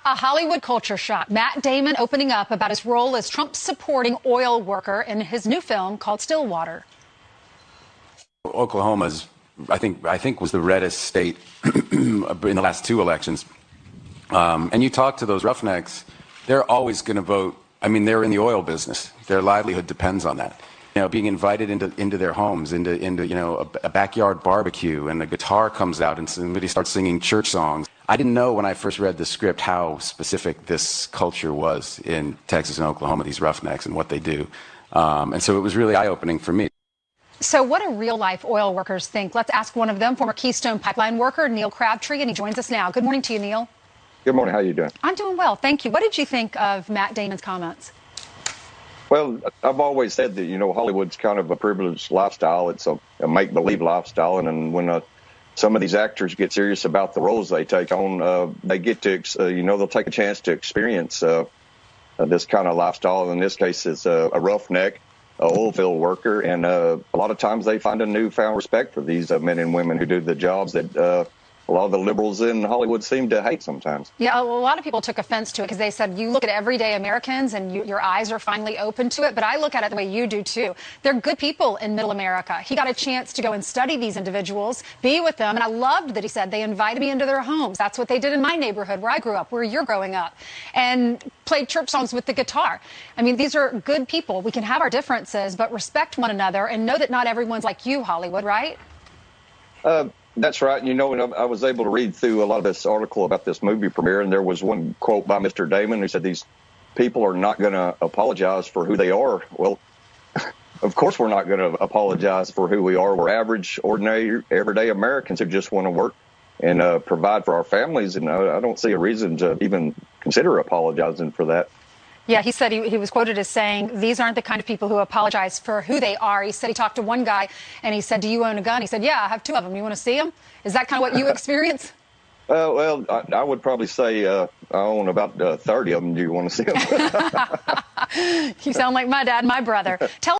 A Hollywood culture shock. Matt Damon opening up about his role as Trump-supporting oil worker in his new film called Stillwater. Oklahoma's, I think was the reddest state in the last two elections. And you talk to those roughnecks, they're always going to vote. I mean, they're in the oil business. Their livelihood depends on that. You know, being invited into their homes, into you know, a backyard barbecue, and the guitar comes out and somebody starts singing church songs. I didn't know when I first read the script how specific this culture was in Texas and Oklahoma, these roughnecks and what they do. And so it was really eye-opening for me. So what do real-life oil workers think? Let's ask one of them, former Keystone Pipeline worker Neil Crabtree, and he joins us now. Good morning to you, Neil. Good morning. How are you doing? I'm doing well, thank you. What did you think of Matt Damon's comments? Well, I've always said that, you know, Hollywood's kind of a privileged lifestyle. It's a make-believe lifestyle. And when some of these actors get serious about the roles they take on, they get to, you know, they'll take a chance to experience this kind of lifestyle. In this case, it's a roughneck, oil field worker. And a lot of times they find a newfound respect for these men and women who do the jobs that a lot of the liberals in Hollywood seem to hate sometimes. Yeah, a lot of people took offense to it because they said you look at everyday Americans and your eyes are finally open to it. But I look at it the way you do, too. They're good people in Middle America. He got a chance to go and study these individuals, be with them. And I loved that he said they invited me into their homes. That's what they did in my neighborhood where I grew up, where you're growing up, and played church songs with the guitar. I mean, these are good people. We can have our differences, but respect one another and know that not everyone's like you, Hollywood, right? That's right. You know, I was able to read through a lot of this article about this movie premiere, and there was one quote by Mr. Damon who said these people are not going to apologize for who they are. Well, of course we're not going to apologize for who we are. We're average, ordinary, everyday Americans who just want to work and provide for our families, and I don't see a reason to even consider apologizing for that. Yeah, he said he was quoted as saying, these aren't the kind of people who apologize for who they are. He said he talked to one guy and he said, do you own a gun? He said, yeah, I have two of them. You want to see them? Is that kind of what you experience? Well, I would probably say I own about 30 of them. Do you want to see them? You sound like my dad, my brother. Tell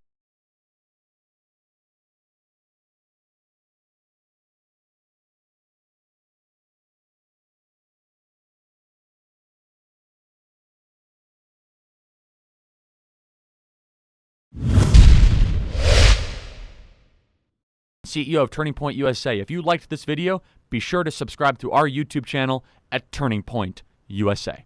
CEO of Turning Point USA. If you liked this video, be sure to subscribe to our YouTube channel at Turning Point USA.